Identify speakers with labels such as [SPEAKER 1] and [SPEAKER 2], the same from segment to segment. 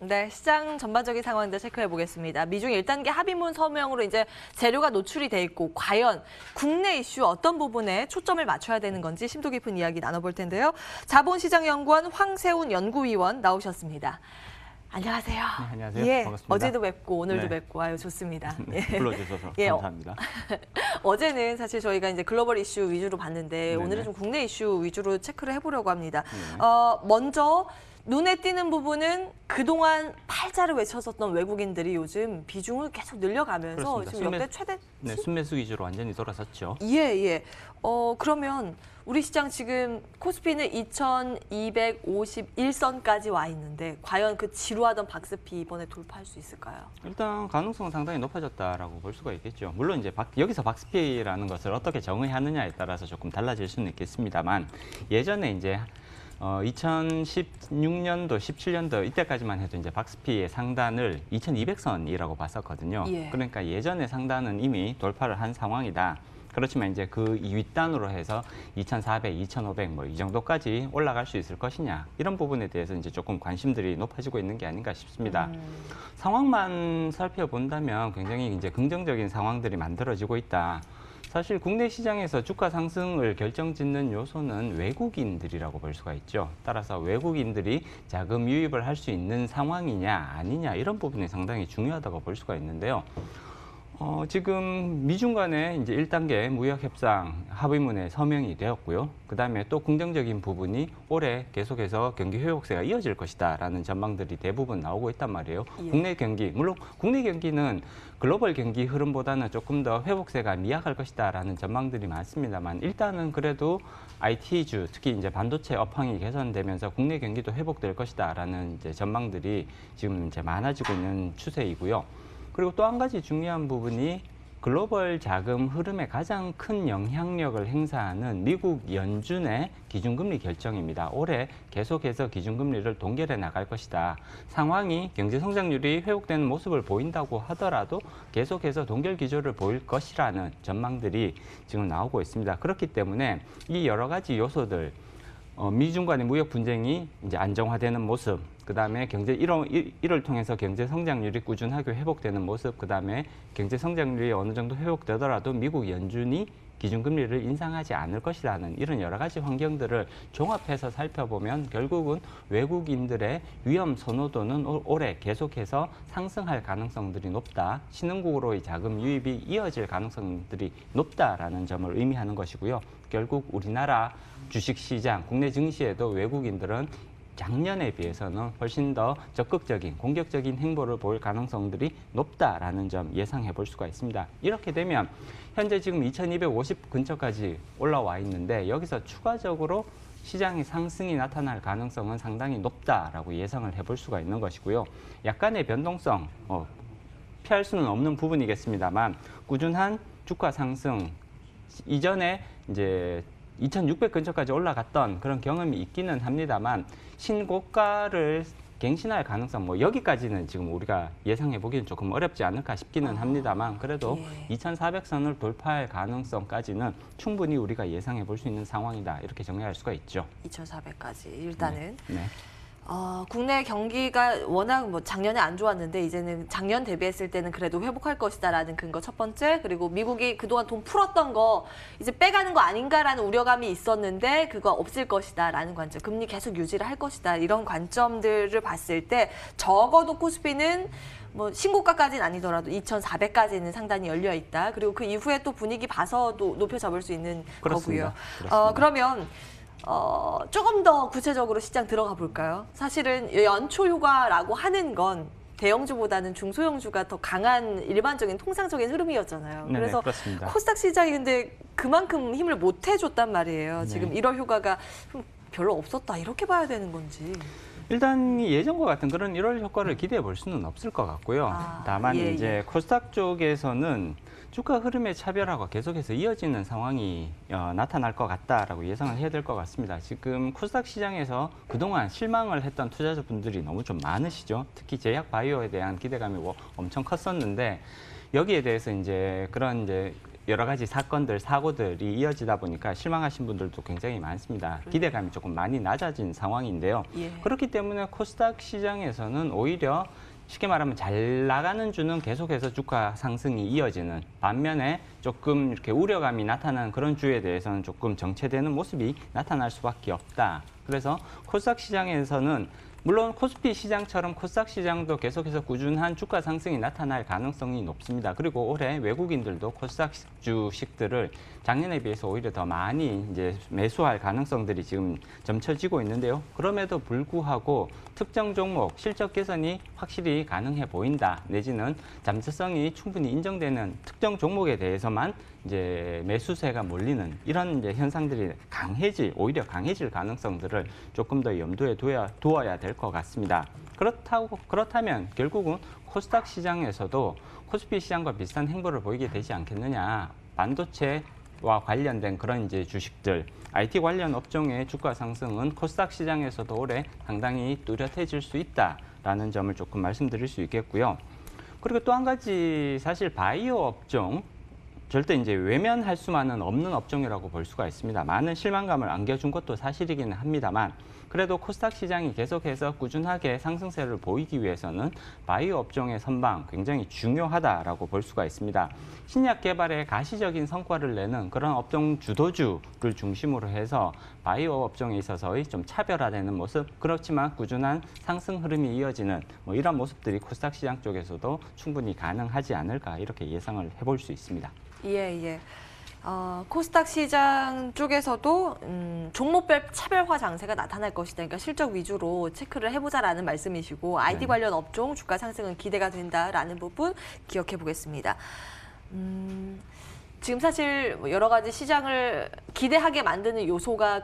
[SPEAKER 1] 네, 시장 전반적인 상황들 체크해 보겠습니다. 미중 1단계 합의문 서명으로 이제 재료가 노출이 돼 있고 과연 국내 이슈 어떤 부분에 초점을 맞춰야 되는 건지 심도 깊은 이야기 나눠볼 텐데요. 자본시장연구원 황세훈 연구위원 나오셨습니다. 안녕하세요.
[SPEAKER 2] 네, 안녕하세요.
[SPEAKER 1] 예,
[SPEAKER 2] 반갑습니다.
[SPEAKER 1] 어제도 뵙고 오늘도
[SPEAKER 2] 네.
[SPEAKER 1] 뵙고 아유 좋습니다.
[SPEAKER 2] 네, 불러주셔서
[SPEAKER 1] 예.
[SPEAKER 2] 감사합니다.
[SPEAKER 1] 어제는 사실 저희가 이제 글로벌 이슈 위주로 봤는데
[SPEAKER 2] 네네.
[SPEAKER 1] 오늘은 좀 국내 이슈 위주로 체크를 해보려고 합니다.
[SPEAKER 2] 네네.
[SPEAKER 1] 먼저 눈에 띄는 부분은 그동안 팔자를 외쳤었던 외국인들이 요즘 비중을 계속 늘려가면서
[SPEAKER 2] 그렇습니다.
[SPEAKER 1] 지금 역대 최대
[SPEAKER 2] 네, 순매수 위주로 완전히 돌아섰죠.
[SPEAKER 1] 예. 그러면 우리 시장 지금 코스피는 2251선까지 와 있는데 과연 그 지루하던 박스피 이번에 돌파할 수 있을까요?
[SPEAKER 2] 일단 가능성은 상당히 높아졌다라고 볼 수가 있겠죠. 물론 이제 여기서 박스피라는 것을 어떻게 정의하느냐에 따라서 조금 달라질 수는 있겠습니다만 예전에 이제 2016년도, 17년도 이때까지만 해도 이제 박스피의 상단을 2200선이라고 봤었거든요.
[SPEAKER 1] 예.
[SPEAKER 2] 그러니까 예전의 상단은 이미 돌파를 한 상황이다. 그렇지만 이제 그 윗단으로 해서 2,400, 2,500 뭐 이 정도까지 올라갈 수 있을 것이냐 이런 부분에 대해서 이제 조금 관심들이 높아지고 있는 게 아닌가 싶습니다. 상황만 살펴본다면 굉장히 이제 긍정적인 상황들이 만들어지고 있다. 사실 국내 시장에서 주가 상승을 결정짓는 요소는 외국인들이라고 볼 수가 있죠. 따라서 외국인들이 자금 유입을 할 수 있는 상황이냐 아니냐 이런 부분이 상당히 중요하다고 볼 수가 있는데요. 지금 미중 간의 이제 1단계 무역 협상 합의문에 서명이 되었고요. 그다음에 또 긍정적인 부분이 올해 계속해서 경기 회복세가 이어질 것이다라는 전망들이 대부분 나오고 있단 말이에요.
[SPEAKER 1] 예.
[SPEAKER 2] 국내 경기, 물론 국내 경기는 글로벌 경기 흐름보다는 조금 더 회복세가 미약할 것이다라는 전망들이 많습니다만 일단은 그래도 IT주, 특히 이제 반도체 업황이 개선되면서 국내 경기도 회복될 것이다라는 이제 전망들이 지금 이제 많아지고 있는 추세이고요. 그리고 또 한 가지 중요한 부분이 글로벌 자금 흐름에 가장 큰 영향력을 행사하는 미국 연준의 기준금리 결정입니다. 올해 계속해서 기준금리를 동결해 나갈 것이다. 상황이 경제 성장률이 회복되는 모습을 보인다고 하더라도 계속해서 동결 기조를 보일 것이라는 전망들이 지금 나오고 있습니다. 그렇기 때문에 이 여러 가지 요소들, 미중 간의 무역 분쟁이 이제 안정화되는 모습, 그다음에 경제 이를 통해서 경제 성장률이 꾸준하게 회복되는 모습, 그다음에 경제 성장률이 어느 정도 회복되더라도 미국 연준이 기준금리를 인상하지 않을 것이라는 이런 여러 가지 환경들을 종합해서 살펴보면 결국은 외국인들의 위험 선호도는 올해 계속해서 상승할 가능성들이 높다. 신흥국으로의 자금 유입이 이어질 가능성들이 높다라는 점을 의미하는 것이고요. 결국 우리나라 주식시장, 국내 증시에도 외국인들은 작년에 비해서는 훨씬 더 적극적인, 공격적인 행보를 보일 가능성들이 높다라는 점 예상해 볼 수가 있습니다. 이렇게 되면 현재 지금 2250 근처까지 올라와 있는데 여기서 추가적으로 시장의 상승이 나타날 가능성은 상당히 높다라고 예상을 해볼 수가 있는 것이고요. 약간의 변동성, 피할 수는 없는 부분이겠습니다만 꾸준한 주가 상승, 이전에 이제 2600 근처까지 올라갔던 그런 경험이 있기는 합니다만 신고가를 갱신할 가능성, 뭐 여기까지는 지금 우리가 예상해 보기는 조금 어렵지 않을까 싶기는 합니다만 그래도 2400선을 돌파할 가능성까지는 충분히 우리가 예상해 볼 수 있는 상황이다. 이렇게 정리할 수가 있죠.
[SPEAKER 1] 2400까지 일단은.
[SPEAKER 2] 네.
[SPEAKER 1] 국내 경기가 워낙 뭐 작년에 안 좋았는데 이제는 작년 대비했을 때는 그래도 회복할 것이다라는 근거 첫 번째, 그리고 미국이 그동안 돈 풀었던 거 이제 빼가는 거 아닌가라는 우려감이 있었는데 그거 없을 것이다라는 관점, 금리 계속 유지를 할 것이다 이런 관점들을 봤을 때 적어도 코스피는 뭐 신고가까지는 아니더라도 2400까지는 상단이 열려 있다. 그리고 그 이후에 또 분위기 봐서도 높여 잡을 수 있는
[SPEAKER 2] 그렇습니다.
[SPEAKER 1] 거고요.
[SPEAKER 2] 그렇습니다.
[SPEAKER 1] 그러면 조금 더 구체적으로 시장 들어가 볼까요? 사실은 연초 휴가라고 하는 건 대형주보다는 중소형주가 더 강한 일반적인 통상적인 흐름이었잖아요.
[SPEAKER 2] 네네,
[SPEAKER 1] 그래서
[SPEAKER 2] 그렇습니다.
[SPEAKER 1] 코스닥 시장이 근데 그만큼 힘을 못 해줬단 말이에요.
[SPEAKER 2] 네.
[SPEAKER 1] 지금 1월 휴가가 별로 없었다 이렇게 봐야 되는 건지.
[SPEAKER 2] 일단 예전과 같은 그런 1월 효과를 기대해 볼 수는 없을 것 같고요. 다만 이제 코스닥 쪽에서는 주가 흐름의 차별화가 계속해서 이어지는 상황이 나타날 것 같다라고 예상을 해야 될 것 같습니다. 지금 코스닥 시장에서 그동안 실망을 했던 투자자분들이 너무 좀 많으시죠. 특히 제약 바이오에 대한 기대감이 엄청 컸었는데 여기에 대해서 이제 그런 이제 여러 가지 사건들, 사고들이 이어지다 보니까 실망하신 분들도 굉장히 많습니다. 기대감이 조금 많이 낮아진 상황인데요.
[SPEAKER 1] 예.
[SPEAKER 2] 그렇기 때문에 코스닥 시장에서는 오히려 쉽게 말하면 잘 나가는 주는 계속해서 주가 상승이 이어지는 반면에 조금 이렇게 우려감이 나타나는 그런 주에 대해서는 조금 정체되는 모습이 나타날 수밖에 없다. 그래서 코스닥 시장에서는 물론 코스피 시장처럼 코스닥 시장도 계속해서 꾸준한 주가 상승이 나타날 가능성이 높습니다. 그리고 올해 외국인들도 코스닥 주식들을 작년에 비해서 오히려 더 많이 이제 매수할 가능성들이 지금 점쳐지고 있는데요. 그럼에도 불구하고 특정 종목 실적 개선이 확실히 가능해 보인다. 내지는 잠재성이 충분히 인정되는 특정 종목에 대해서만 이제 매수세가 몰리는 이런 이제 현상들이 오히려 강해질 가능성들을 조금 더 염두에 두어야 될 것 같습니다. 그렇다면 결국은 코스닥 시장에서도 코스피 시장과 비슷한 행보를 보이게 되지 않겠느냐. 반도체와 관련된 그런 이제 주식들, IT 관련 업종의 주가 상승은 코스닥 시장에서도 올해 상당히 뚜렷해질 수 있다라는 점을 조금 말씀드릴 수 있겠고요. 그리고 또 한 가지 사실 바이오 업종 절대 이제 외면할 수만은 없는 업종이라고 볼 수가 있습니다. 많은 실망감을 안겨준 것도 사실이기는 합니다만 그래도 코스닥 시장이 계속해서 꾸준하게 상승세를 보이기 위해서는 바이오 업종의 선방 굉장히 중요하다라고 볼 수가 있습니다. 신약 개발에 가시적인 성과를 내는 그런 업종 주도주를 중심으로 해서 바이오 업종에 있어서의 좀 차별화되는 모습, 그렇지만 꾸준한 상승 흐름이 이어지는 이런 모습들이 코스닥 시장 쪽에서도 충분히 가능하지 않을까 이렇게 예상을 해볼 수 있습니다.
[SPEAKER 1] 예. 코스닥 시장 쪽에서도 종목별 차별화 장세가 나타날 것이다. 그러니까 실적 위주로 체크를 해보자라는 말씀이시고 IT 관련 업종 주가 상승은 기대가 된다라는 부분 기억해 보겠습니다. 지금 사실 여러 가지 시장을 기대하게 만드는 요소가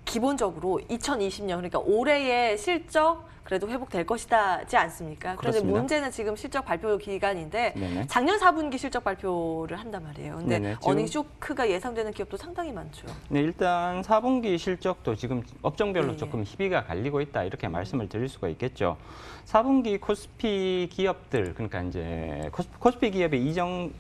[SPEAKER 1] 기본적으로 2020년 그러니까 올해의 실적 그래도 회복될 것이다지 않습니까? 그런데
[SPEAKER 2] 그렇습니다.
[SPEAKER 1] 문제는 지금 실적 발표 기간인데
[SPEAKER 2] 네네.
[SPEAKER 1] 작년 4분기 실적 발표를 한단 말이에요. 근데
[SPEAKER 2] 네네, 지금-
[SPEAKER 1] 어닝 쇼크가 예상되는 기업도 상당히 많죠.
[SPEAKER 2] 네, 일단 4분기 실적도 지금 업종별로
[SPEAKER 1] 예.
[SPEAKER 2] 조금 희비가 갈리고 있다 이렇게 말씀을 드릴 수가 있겠죠. 4분기 코스피 기업들 그러니까 이제 코스피 기업의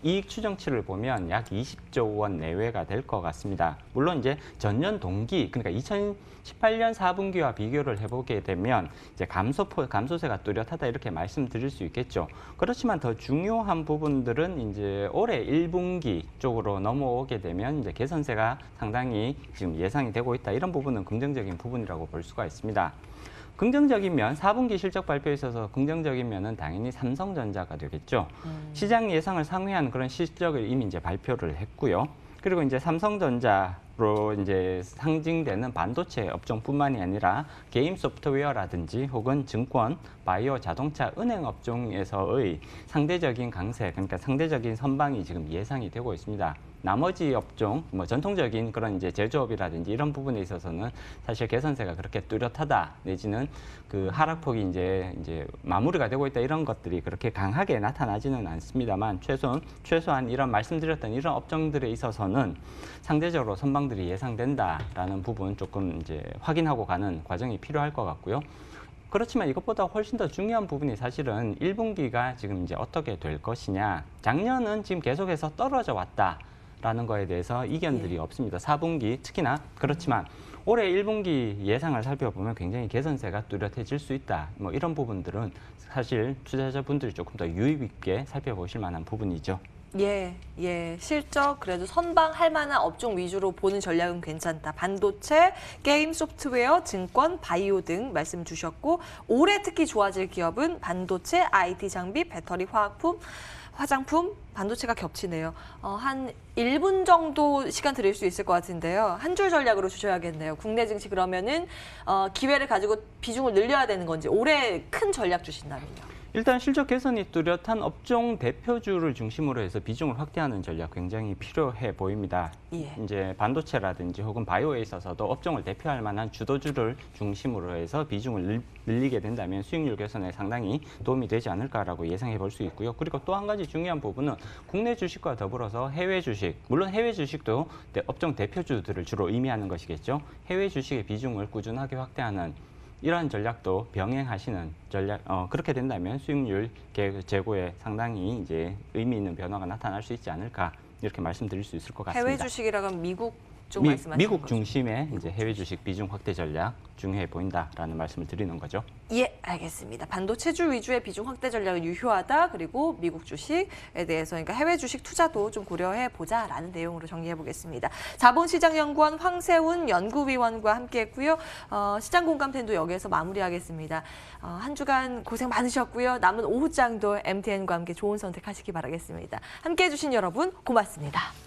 [SPEAKER 2] 이익 추정치를 보면 약 20조 원 내외가 될 것 같습니다. 물론 이제 전년 동기 그러니까 2018년 4분기와 비교를 해보게 되면 이제 감소세가 뚜렷하다 이렇게 말씀드릴 수 있겠죠. 그렇지만 더 중요한 부분들은 이제 올해 1분기 쪽으로 넘어오게 되면 이제 개선세가 상당히 지금 예상이 되고 있다. 이런 부분은 긍정적인 부분이라고 볼 수가 있습니다. 긍정적인 면, 4분기 실적 발표에 있어서 긍정적인 면은 당연히 삼성전자가 되겠죠. 시장 예상을 상회한 그런 실적을 이미 이제 발표를 했고요. 그리고 이제 삼성전자로 이제 상징되는 반도체 업종뿐만이 아니라 게임 소프트웨어라든지 혹은 증권, 바이오, 자동차, 은행 업종에서의 상대적인 강세, 그러니까 상대적인 선방이 지금 예상이 되고 있습니다. 나머지 업종, 전통적인 그런 이제 제조업이라든지 이런 부분에 있어서는 사실 개선세가 그렇게 뚜렷하다 내지는 그 하락폭이 이제 마무리가 되고 있다 이런 것들이 그렇게 강하게 나타나지는 않습니다만 최소한 이런 말씀드렸던 이런 업종들에 있어서는 상대적으로 선방들이 예상된다라는 부분 조금 이제 확인하고 가는 과정이 필요할 것 같고요. 그렇지만 이것보다 훨씬 더 중요한 부분이 사실은 1분기가 지금 이제 어떻게 될 것이냐. 작년은 지금 계속해서 떨어져 왔다라는 거에 대해서 이견들이 없습니다. 4분기 특히나 그렇지만 올해 1분기 예상을 살펴보면 굉장히 개선세가 뚜렷해질 수 있다. 이런 부분들은 사실 투자자분들이 조금 더 유의 깊게 살펴보실 만한 부분이죠.
[SPEAKER 1] 예. 실적 그래도 선방할 만한 업종 위주로 보는 전략은 괜찮다. 반도체, 게임 소프트웨어, 증권, 바이오 등 말씀 주셨고 올해 특히 좋아질 기업은 반도체, IT 장비, 배터리, 화학품, 화장품, 반도체가 겹치네요. 한 1분 정도 시간 드릴 수 있을 것 같은데요. 한 줄 전략으로 주셔야겠네요. 국내 증시 그러면은 기회를 가지고 비중을 늘려야 되는 건지 올해 큰 전략 주신다면요.
[SPEAKER 2] 일단 실적 개선이 뚜렷한 업종 대표주를 중심으로 해서 비중을 확대하는 전략 굉장히 필요해 보입니다.
[SPEAKER 1] 예.
[SPEAKER 2] 이제 반도체라든지 혹은 바이오에 있어서도 업종을 대표할 만한 주도주를 중심으로 해서 비중을 늘리게 된다면 수익률 개선에 상당히 도움이 되지 않을까라고 예상해 볼 수 있고요. 그리고 또 한 가지 중요한 부분은 국내 주식과 더불어서 해외 주식, 물론 해외 주식도 업종 대표주들을 주로 의미하는 것이겠죠. 해외 주식의 비중을 꾸준하게 확대하는 이러한 전략도 병행하시는 전략, 그렇게 된다면 수익률 제고에 상당히 이제 의미 있는 변화가 나타날 수 있지 않을까 이렇게 말씀드릴 수 있을 것 같습니다.
[SPEAKER 1] 해외 주식이라고 하면 미국 쪽 말씀하시는
[SPEAKER 2] 미국
[SPEAKER 1] 거죠?
[SPEAKER 2] 중심의 이제 해외 주식 비중 확대 전략 중요해 보인다라는 말씀을 드리는 거죠.
[SPEAKER 1] 예, 알겠습니다. 반도체주 위주의 비중 확대 전략은 유효하다. 그리고 미국 주식에 대해서 그러니까 해외 주식 투자도 좀 고려해 보자라는 내용으로 정리해 보겠습니다. 자본시장연구원 황세훈 연구위원과 함께했고요. 시장 공감팬도 여기에서 마무리하겠습니다. 한 주간 고생 많으셨고요. 남은 오후장도 MTN과 함께 좋은 선택하시기 바라겠습니다. 함께해 주신 여러분 고맙습니다.